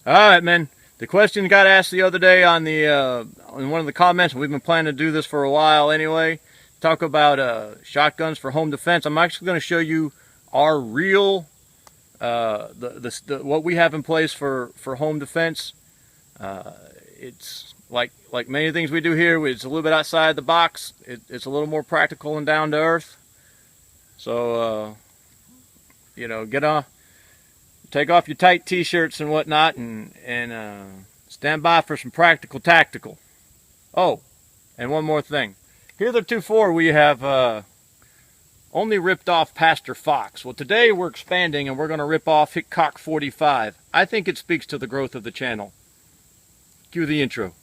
All right, man. The question got asked the other day on the in one of the comments. We've been planning to do this for a while anyway. Talk about shotguns for home defense. I'm actually going to show you our real what we have in place for home defense. It's like many things we do here. It's a little bit outside the box. It's a little more practical and down to earth. So get on, take off your tight t-shirts and whatnot, and stand by for some practical tactical. Oh, and one more thing. Heretofore we have only ripped off Pastor Fox. Well, today we're expanding and we're going to rip off Hickok 45. I think it speaks to the growth of the channel. Cue the intro.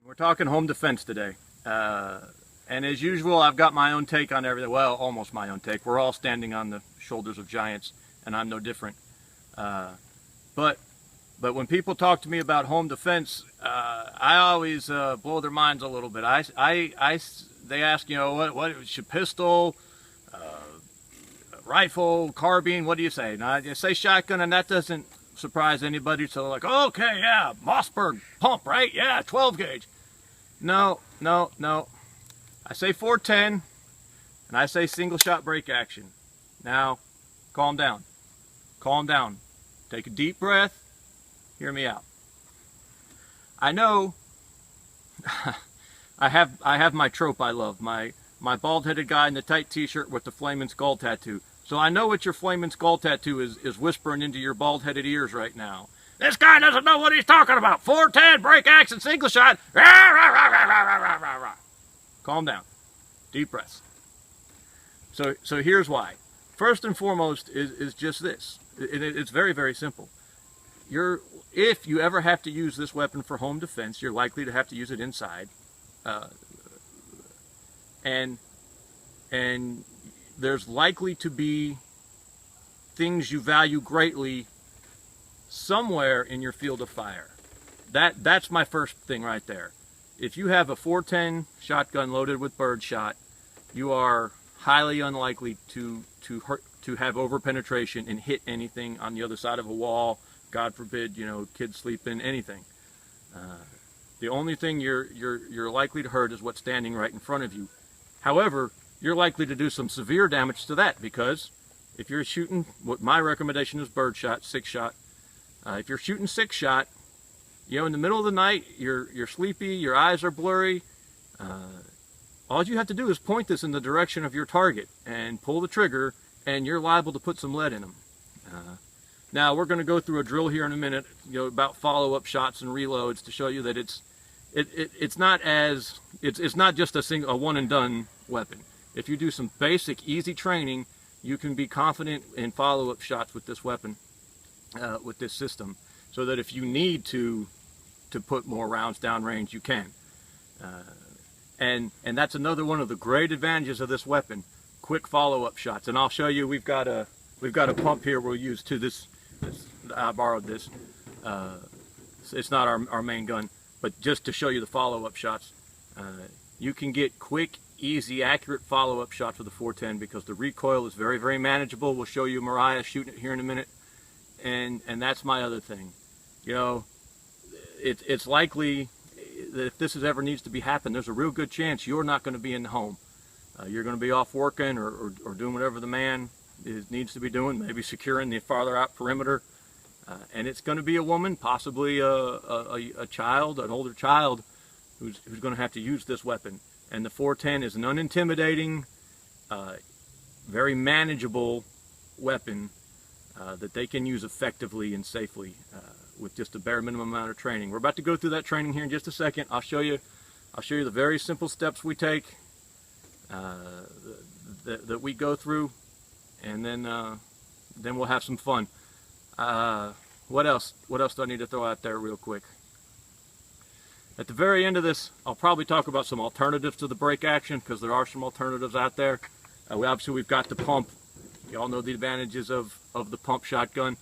We're talking home defense today. And as usual, I've got my own take on everything. Well, almost my own take. We're all standing on the shoulders of giants, and I'm no different. But when people talk to me about home defense, I always blow their minds a little bit. They ask, what should pistol, rifle, carbine? What do you say? And I say shotgun, and that doesn't surprise anybody. So they're like, oh, okay, yeah, Mossberg pump, right? Yeah, 12 gauge. No. I say 410, and I say single shot break action. Now, calm down. Calm down. Take a deep breath. Hear me out. I know I have my trope I love. My bald-headed guy in the tight t-shirt with the flaming skull tattoo. So I know what your flaming skull tattoo is whispering into your bald-headed ears right now. This guy doesn't know what he's talking about. 410, break action, single shot. Rah, rah, rah, rah, rah, rah, rah, rah. Calm down. Deep breaths. So here's why. First and foremost is just this. It's very, very simple. If you ever have to use this weapon for home defense, you're likely to have to use it inside. And there's likely to be things you value greatly somewhere in your field of fire. That's my first thing right there. If you have a 410 shotgun loaded with birdshot, you are highly unlikely to have overpenetration and hit anything on the other side of a wall. God forbid, kids sleeping, anything. The only thing you're likely to hurt is what's standing right in front of you. However, you're likely to do some severe damage to that, because if you're shooting, what my recommendation is birdshot, 6-shot. If you're shooting 6-shot, in the middle of the night, you're sleepy, your eyes are blurry. All you have to do is point this in the direction of your target and pull the trigger, and you're liable to put some lead in them. Now we're going to go through a drill here in a minute, about follow-up shots and reloads to show you that it's not just a one and done weapon. If you do some basic, easy training, you can be confident in follow-up shots with this weapon, with this system, so that if you need to put more rounds downrange, you can. And that's another one of the great advantages of this weapon: quick follow-up shots. And I'll show you. We've got a pump here we'll use to this. I borrowed this. It's not our main gun, but just to show you the follow-up shots, you can get quick, easy, accurate follow-up shots with the 410 because the recoil is very, very manageable. We'll show you Mariah shooting it here in a minute, and that's my other thing. It's likely that if this ever needs to happen, there's a real good chance you're not going to be in the home. You're going to be off working or doing whatever the man needs to be doing, maybe securing the farther out perimeter. And it's going to be a woman, possibly a child, an older child, who's going to have to use this weapon. And the 410 is an unintimidating, very manageable weapon that they can use effectively and safely with just a bare minimum amount of training. We're about to go through that training here in just a second. I'll show you the very simple steps we take, that we go through, and then we'll have some fun. what else do I need to throw out there real quick? At the very end of this, I'll probably talk about some alternatives to the break action, because there are some alternatives out there. We've got the pump. You all know the advantages of the pump shotgun.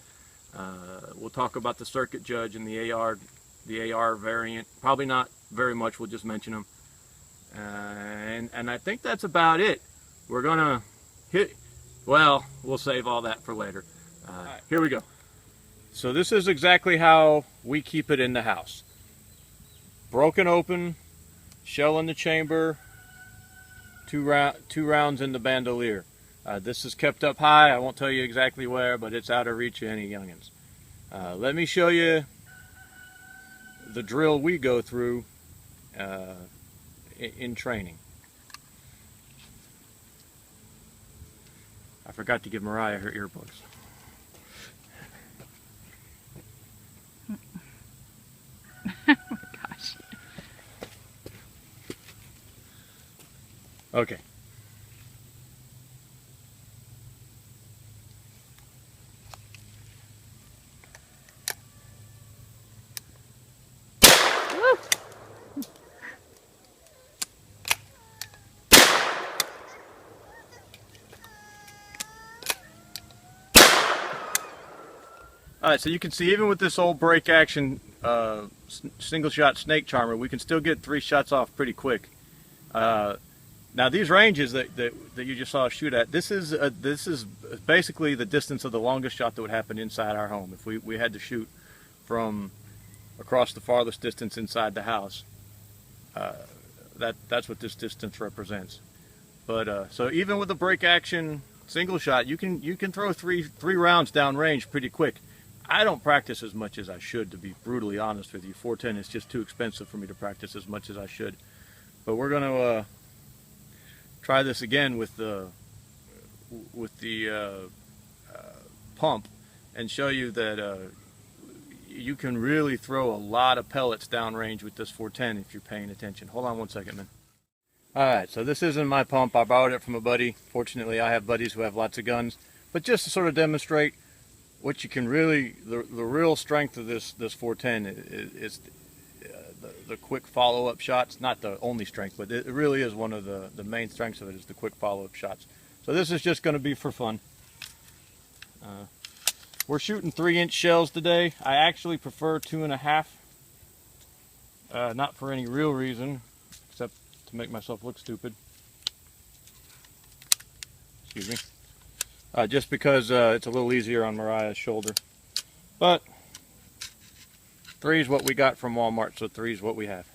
We'll talk about the Circuit Judge and the AR variant. Probably not very much, we'll just mention them. And I think that's about it. We're gonna well, we'll save all that for later. Right. Here we go. So this is exactly how we keep it in the house. Broken open, shell in the chamber, two rounds in the bandolier. This is kept up high. I won't tell you exactly where, but it's out of reach of any youngins. Let me show you the drill we go through in training. I forgot to give Mariah her earbuds. Okay. All right, so you can see even with this old break action single shot snake charmer, we can still get 3 shots off pretty quick. Now these ranges that you just saw us shoot at, this is basically the distance of the longest shot that would happen inside our home. If we had to shoot from across the farthest distance inside the house, that's what this distance represents. But so even with the break action single shot, you can throw three rounds down range pretty quick. I don't practice as much as I should, to be brutally honest with you. 410 is just too expensive for me to practice as much as I should. But we're going to try this again with the pump and show you that you can really throw a lot of pellets downrange with this 410 if you're paying attention. Hold on one second, man. Alright, so this isn't my pump. I borrowed it from a buddy. Fortunately, I have buddies who have lots of guns. But just to sort of demonstrate what you can really, the real strength of this 410 is the quick follow-up shots. Not the only strength, but it really is one of the main strengths of it, is the quick follow-up shots. So this is just going to be for fun. We're shooting 3-inch shells today. I actually prefer 2.5. Not for any real reason, except to make myself look stupid. Excuse me. Just because it's a little easier on Mariah's shoulder. But 3 is what we got from Walmart, so 3 is what we have.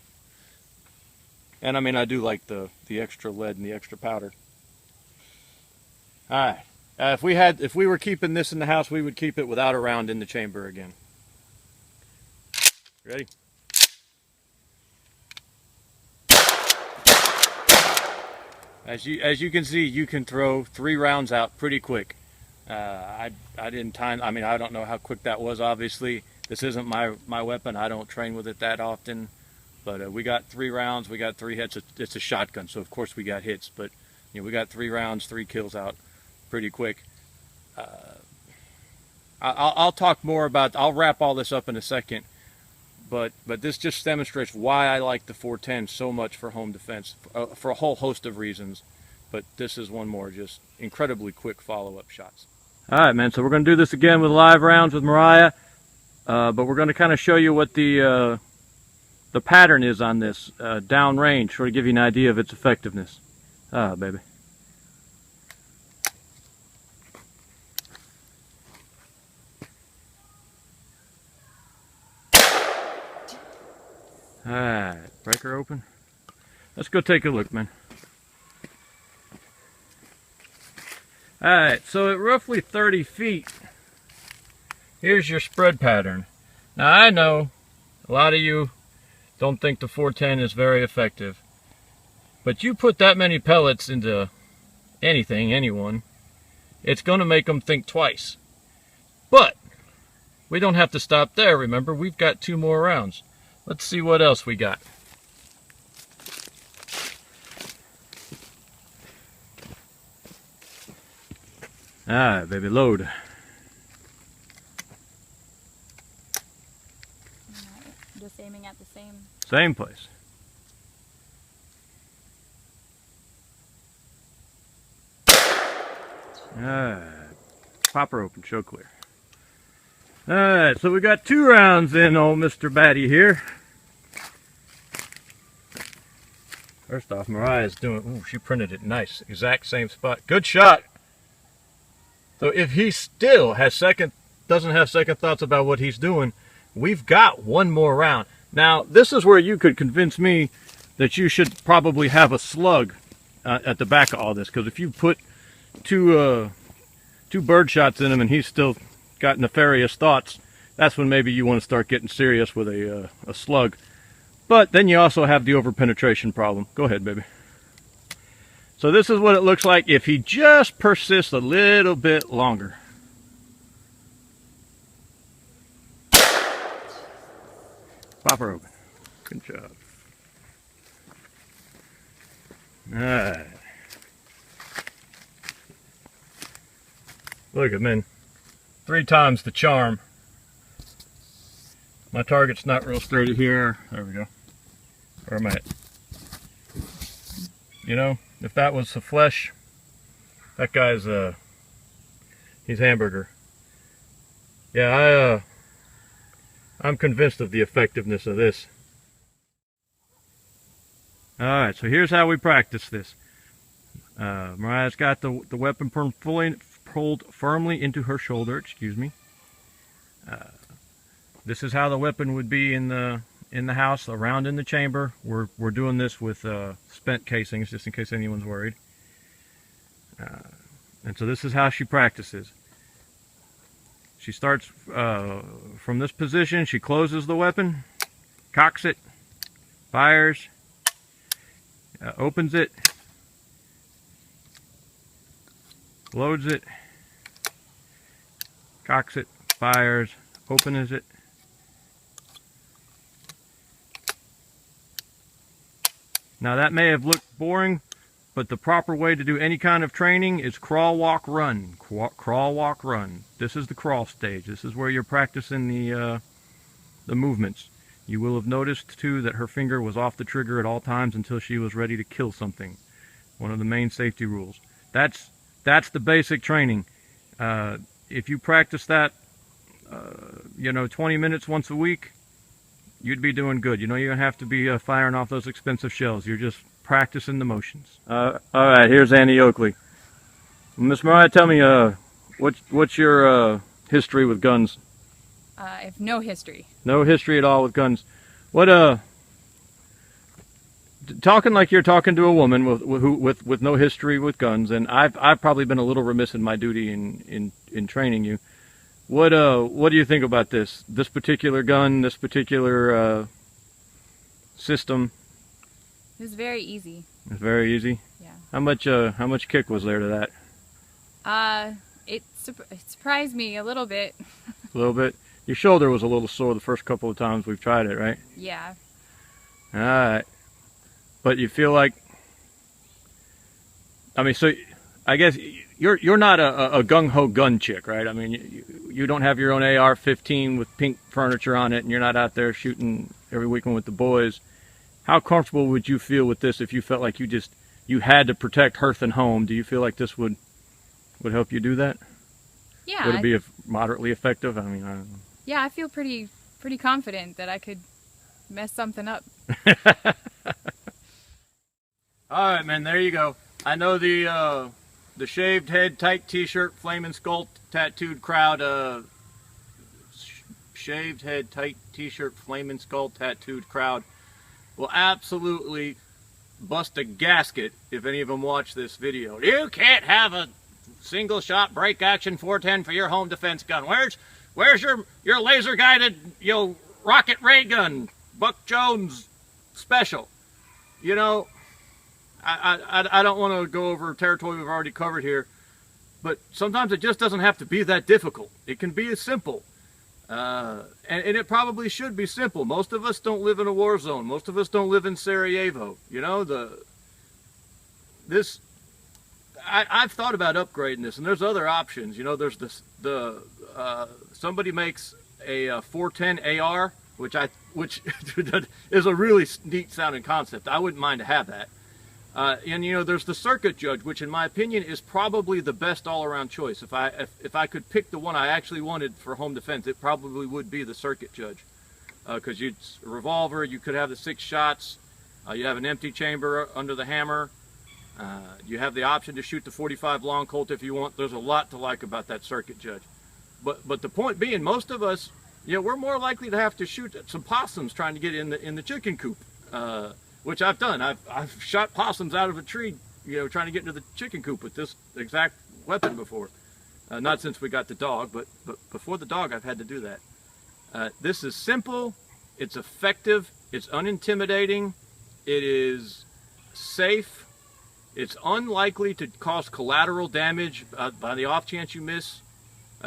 And I mean, I do like the extra lead and the extra powder. All right. If we were keeping this in the house, we would keep it without a round in the chamber again. Ready? As you can see, you can throw 3 rounds out pretty quick. I didn't time. I mean, I don't know how quick that was. Obviously, this isn't my weapon. I don't train with it that often. But we got 3 rounds. We got 3 hits. It's a shotgun, so of course we got hits. But you know, we got 3 rounds, 3 kills out pretty quick. I'll talk more about. I'll wrap all this up in a second. But this just demonstrates why I like the 410 so much for home defense, for a whole host of reasons. But this is one more, just incredibly quick follow-up shots. All right, man, so we're going to do this again with live rounds with Mariah. But we're going to kind of show you what the pattern is on this downrange, sort of give you an idea of its effectiveness. Ah, baby. Alright, breaker open. Let's go take a look, man. Alright, so at roughly 30 feet, here's your spread pattern. Now I know a lot of you don't think the 410 is very effective, but you put that many pellets into anyone, it's going to make them think twice. But we don't have to stop there, remember, we've got 2 more rounds. Let's see what else we got. Alright, baby, load. Just aiming at the same place. Alright. Pop her open, show clear. Alright, so we got 2 rounds in old Mr. Batty here. First off, Mariah's doing, ooh, she printed it nice. Exact same spot. Good shot. So if he still doesn't have second thoughts about what he's doing, we've got 1 more round. Now, this is where you could convince me that you should probably have a slug at the back of all this, because if you put two bird shots in him and he's still got nefarious thoughts, that's when maybe you want to start getting serious with a slug. But then you also have the over-penetration problem. Go ahead, baby. So this is what it looks like if he just persists a little bit longer. Pop her open. Good job. Alright. Look at man. 3 times the charm. My target's not real sturdy here. There we go. Where am I at? You know, if that was the flesh, that guy's he's hamburger. Yeah, I'm convinced of the effectiveness of this. Alright, so here's how we practice this. Mariah's got the weapon pulled firmly into her shoulder, excuse me. This is how the weapon would be in the house, around in the chamber. We're doing this with spent casings, just in case anyone's worried. And so this is how she practices. She starts from this position. She closes the weapon, cocks it, fires, opens it, loads it, cocks it, fires, opens it. Now that may have looked boring, but the proper way to do any kind of training is crawl, walk, run. Crawl, walk, run. This is the crawl stage. This is where you're practicing the movements. You will have noticed too that her finger was off the trigger at all times until she was ready to kill something. One of the main safety rules. That's the basic training. If you practice that, 20 minutes once a week, you'd be doing good. You know, you don't have to be firing off those expensive shells. You're just practicing the motions. All right, here's Annie Oakley. Miss Mariah, tell me, what's your history with guns? I have no history. No history at all with guns. What talking like you're talking to a woman with no history with guns, and I've probably been a little remiss in my duty in training you. What do you think about this particular gun, this particular system? It was very easy. It's very easy. Yeah. How much kick was there to that? It surprised me a little bit. A little bit. Your shoulder was a little sore the first couple of times we've tried it, right? Yeah. All right. But you feel like, I mean, so I guess you're not a gung-ho gun chick, right? I mean, you don't have your own AR-15 with pink furniture on it, and you're not out there shooting every weekend with the boys. How comfortable would you feel with this if you felt like you had to protect hearth and home? Do you feel like this would help you do that? Yeah. Would it be moderately effective? I mean, I don't know. Yeah, I feel pretty confident that I could mess something up. All right, man, there you go. I know the shaved head, tight t-shirt, flaming skull, tattooed crowd, shaved head, tight t-shirt, flaming skull, tattooed crowd will absolutely bust a gasket if any of them watch this video. You can't have a single shot break action 410 for your home defense gun. Where's your laser guided, rocket ray gun, Buck Jones special? You know, I don't want to go over territory we've already covered here, but sometimes it just doesn't have to be that difficult. It can be as simple, and it probably should be simple. Most of us don't live in a war zone. Most of us don't live in Sarajevo. You know, I've thought about upgrading this, and there's other options. You know, there's somebody makes a 410 AR which is a really neat sounding concept. I wouldn't mind to have that. And you know, there's the circuit judge, which in my opinion is probably the best all-around choice. If I could pick the one I actually wanted for home defense, it probably would be the circuit judge, because you'd a revolver, you could have the 6 shots, you have an empty chamber under the hammer, you have the option to shoot the 45 long Colt if you want. There's a lot to like about that circuit judge. But the point being, most of us, you know, we're more likely to have to shoot some possums trying to get in the chicken coop. Which I've done. I've shot possums out of a tree, you know, trying to get into the chicken coop with this exact weapon before. Not since we got the dog, but before the dog, I've had to do that. This is simple, it's effective, it's unintimidating, it is safe, it's unlikely to cause collateral damage by the off chance you miss.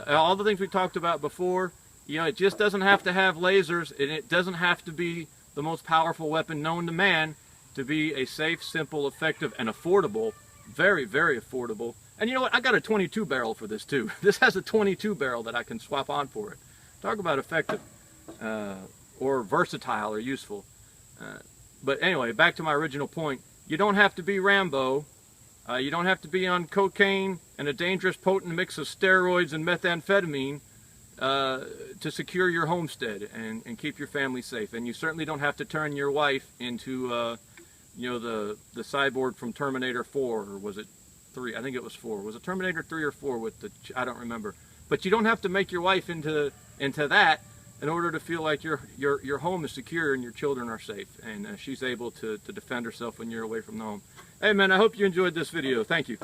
All the things we talked about before, you know, it just doesn't have to have lasers, and it doesn't have to be the most powerful weapon known to man to be a safe, simple, effective, and affordable. Very, very affordable. And you know what? I got a 22 barrel for this too. This has a 22 barrel that I can swap on for it. Talk about effective or versatile or useful. But anyway, back to my original point. You don't have to be Rambo. You don't have to be on cocaine and a dangerous potent mix of steroids and methamphetamine to secure your homestead and keep your family safe. And you certainly don't have to turn your wife into, you know, the cyborg from Terminator 4, or was it 3? I think it was 4. Was it Terminator 3 or 4 with the? I don't remember. But you don't have to make your wife into that in order to feel like your home is secure and your children are safe and she's able to defend herself when you're away from the home. Hey man, I hope you enjoyed this video. Thank you.